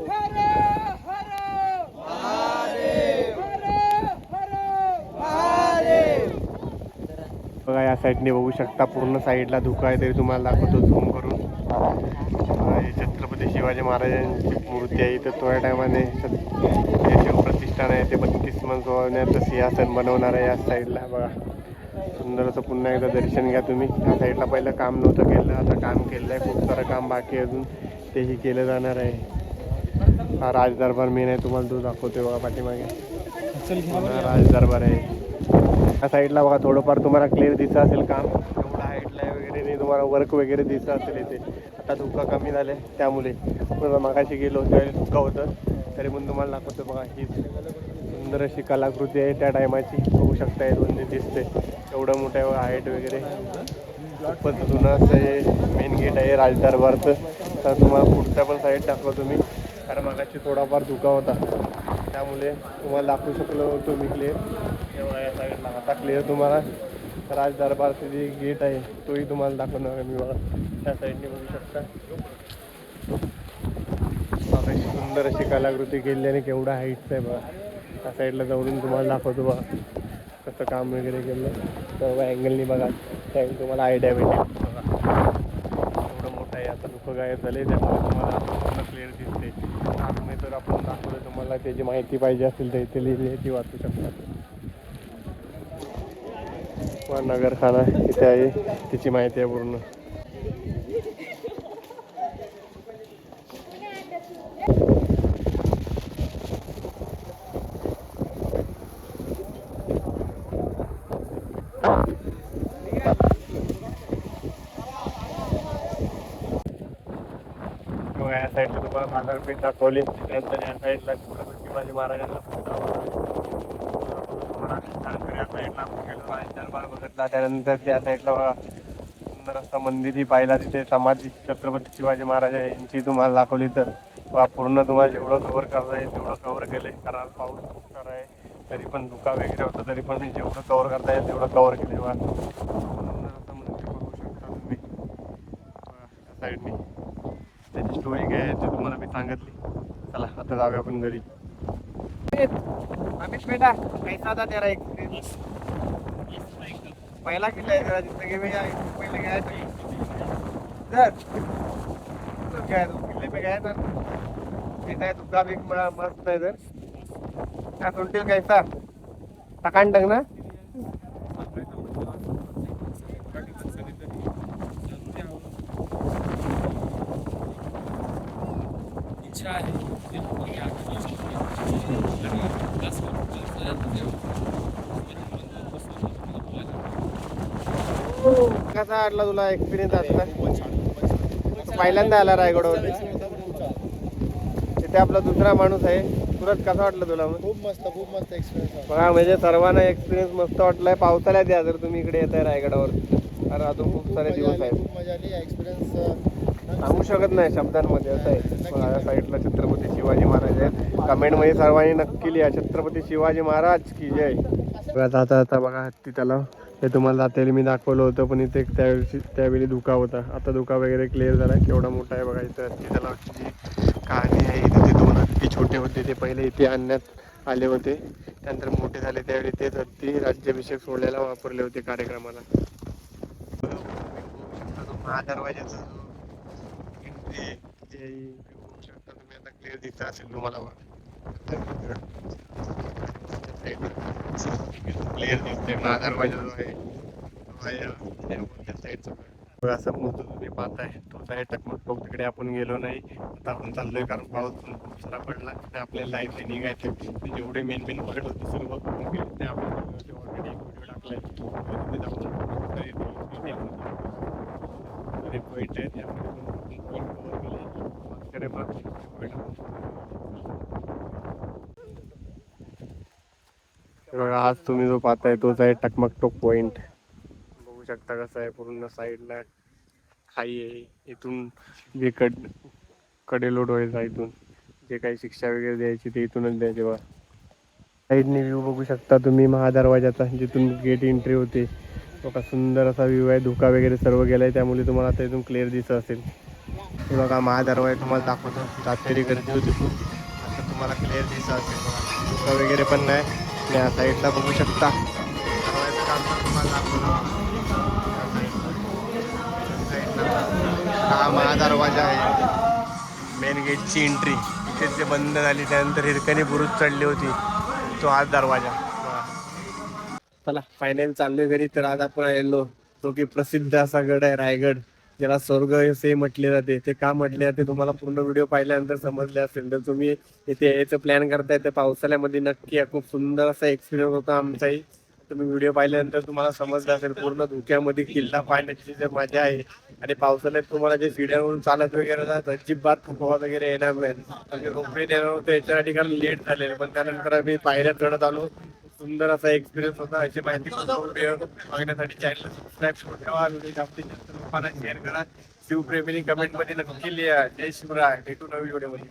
हर हर महादेव, हर हर महादेव. बघा या साईडने बघू शकता पूर्ण साईडला धुका आहे, तरी तुम्हाला दाखवतो झूम करून. हे छत्रपती शिवाजी महाराजांची मूर्ती आहे. इथं थोड्या टायमाने शिवप्रतिष्ठान आहे ते 32 मन सोहण्याचं सिंहासन बनवणार आहे. या साईडला बघा सुंदर असं पुन्हा एकदा दर्शन घ्या तुम्ही. या साईडला पहिलं काम नव्हतं केलं, आता काम केलं आहे. खूप सारं काम बाकी अजून तेही केलं जाणार आहे. हा राज दरबार मेन आहे, तुम्हाला तो दाखवतोय बघा पाठीमागे. राज दरबार आहे. या साईडला बघा थोडंफार तुम्हाला क्लिअर दिसत असेल काम. एवढं हाईटला वगैरे नाही, तुम्हाला वर्क वगैरे दिसत असेल इथे. आता धुका कमी झाले त्यामुळे. मगाशी गेलो त्यावेळी धुका होतं, तरी पण तुम्हाला दाखवतो बघा. ही सुंदर अशी कलाकृती आहे त्या टायमाची, बघू शकता म्हणजे दिसते. एवढं मोठं हाईट वगैरे खूपच जुनं असं हे मेन गेट आहे राज दरबारचं. तर तुम्हाला पुढचा पण साईड दाखवतो मी, कारण मगाशी थोडाफार धुका होता त्यामुळे तुम्हाला दाखवू शकलो होतो मी क्लिअर. तेव्हा या साईडला आता क्लिअर तुम्हाला राज दरबारचं जे गेट आहे तोही तुम्हाला दाखवणार मी बघा. त्या साईडने बघू शकता बघा, सुंदर अशी कलाकृती केली आणि केवढा हाईटचं आहे बघा. त्या साईडला जाऊन तुम्हाला दाखवतो बघा कसं काम वगैरे केलं. तर अँगलनी बघा त्यावेळी तुम्हाला आयडिया भेटेल बघा. एवढं मोठं आहे. आता दुःख गायब झाले त्यामुळे तुम्हाला पूर्ण क्लिअर दिसते. आम्ही तर आपण दाखवलं तुम्हाला. त्याची माहिती पाहिजे असेल तर इथे लिहिली ती वाचू शकता. नगरखाना इथे आहे, तिची माहिती आहे पूर्ण. या साईडला तुम्हाला बाजारपेठ दाखवली. त्यानंतर या साईडला छत्रपती शिवाजी महाराजांना बघितला. त्यानंतर त्या साईडला बघा सुंदर असं मंदिरही पाहिला. तिथे समाधी छत्रपती शिवाजी महाराज यांची तुम्हाला दाखवली. तर पूर्ण तुम्हाला जेवढं कव्हर करता येईल तेवढं कव्हर केलंय. कारण पाऊस खूप सारा आहे, तरी पण धुका वगैरे होता, तरी पण जेवढं कव्हर करता येईल तेवढं कव्हर केलं. बघा सुंदर असं मंदिर बघू शकता तुम्ही त्या साईडनी. त्याची स्टोरी काय आहे ते तुम्हाला मी सांगितली. चला आता जाऊया आपण घरी. अमित बेटा कैसा था तेरा एक्सपीरियंस? पहला किला है तेरा जिंदगी में या पहले गया था इधर? तो क्या है, तो किले पे गया था? कैसा है तुका भी बड़ा मस्त है इधर. क्या सुनते कैसा टकान टंग ना? इच्छा आहे कसा वाटला तुला एक्सपिरियन्स असता? पहिल्यांदा आला रायगडवर. तिथे आपला दुसरा माणूस आहे. सुरत कसा वाटलं तुला? मग खूप मस्त एक्सपिरियन्स. बघा म्हणजे सर्वांना एक्सपिरियन्स मस्त वाटलाय. पावसाळ्यात या जर तुम्ही इकडे येत आहे रायगडावर, कारण अजून खूप सारे दिवस आहेत. खूप मजा आली. एक्सपिरियन्स सांगू शकत नाही शब्दांमध्ये. असं आहे. माझ्या साईडला छत्रपती शिवाजी महाराज आहेत. कमेंटमध्ये सर्वांनी नक्की लिहा छत्रपती शिवाजी महाराज की जय. आता आता बघा हत्ती तलाव हे तुम्हाला जातेली मी दाखवलं होतं, पण इथे त्यावेळी धुका होता. आता धुका वगैरे क्लिअर झाला. केवढा मोठा आहे बघा. इथं हत्ती तलावची जी कहाणी आहे, इथे ते 2 हत्ती छोटे होते ते पहिले इथे आणण्यात आले होते. त्यानंतर मोठे झाले त्यावेळी तेच हत्ती राज्याभिषेक सोहळ्याला वापरले होते कार्यक्रमाला. महादरवाजाचं एंट्री जे बघू शकता तुम्ही आता क्लिअर दिसत असेल तुम्हाला. क्लिअर दिसते महादरवाजा जो आहे साईडचा. बघा समोर जो तुम्ही पाहताय तोच आहे टकमक टोक. तिकडे आपण गेलो नाही. आता आपण चाललोय कारण पाऊस पण खूप सारा पडला आणि आपल्याला लाईव्ह निघायचं. जेवढे मेन पॉईंट होते सर्व करून गेले ते आपण ऑलरेडी एक व्हिडिओ टाकलाय. तुम्ही पॉईंट आहे त्यामध्ये पॉईंट कव्हर केले. बघा आज तुम्ही जो पाहताय तोच आहे टकमक टोक पॉईंट. बघू शकता कसं आहे. पूर्ण साईडला खाई आहे. इथून जे कडेलोट व्हायचा, इथून जे काही शिक्षा वगैरे द्यायची ते इथूनच द्यायचे. बघा साईडने व्ह्यू बघू शकता तुम्ही महादरवाजाचा, जिथून गेट एंट्री होते. बघा सुंदर असा व्ह्यू आहे. धुका वगैरे सर्व गेलाय त्यामुळे तुम्हाला आता इथून क्लिअर दिसत असेल. हे बघा महादरवाजा तुम्हाला दाखवतो. जातेरी गर्दी होती खूप. आता तुम्हाला क्लिअर दिसत असेल. बघा धुका वगैरे पण नाही. आणि या साईडला बघू शकता दरवाजाचं काम पण तुम्हाला दाखवलं. हा महादरवाजा आहे. मेन गेटची एंट्री इथेच जे बंद झाली त्यानंतर हिरकणी बुरुज चढली होती तो हाच दरवाजा. चला फायनल चाललोय घरी. तर आज आपण आलेलो तो की प्रसिद्ध असा गड आहे रायगड, ज्याला स्वर्ग असे म्हटले जाते. ते का म्हटले जाते तुम्हाला पूर्ण व्हिडिओ पाहिल्यानंतर समजले असेल. तर तुम्ही इथे यायचं प्लॅन करताय तर पावसाळ्यामध्ये नक्की या. खूप सुंदर असा एक्सपिरियन्स होता आमचाही. तुम्ही व्हिडिओ पाहिल्यानंतर तुम्हाला समजलं असेल पूर्ण धुक्यामध्ये किल्ला पाहण्याची जी मजा आहे. आणि पावसाळ्यात तुम्हाला जे सीड्यांवरून चालत वगैरे जात अजिबात फुफवा वगैरे येणार नाही. म्हणजे रोपवे येणार होतं याच्यासाठी कारण लेट झालेलं, पण त्यानंतर आम्ही पायऱ्या चढत आलो. सुंदर असा एक्सपिरियन्स होता. अशी माहिती बघण्यासाठी चॅनल सबस्क्राईब करून ठेवा. जास्तीत जास्त लोकांना शेअर करा. शिवप्रेमींनी कमेंटमध्ये नक्की लिहा. जय शिवराय. भेटू नवीन व्हिडिओमध्ये.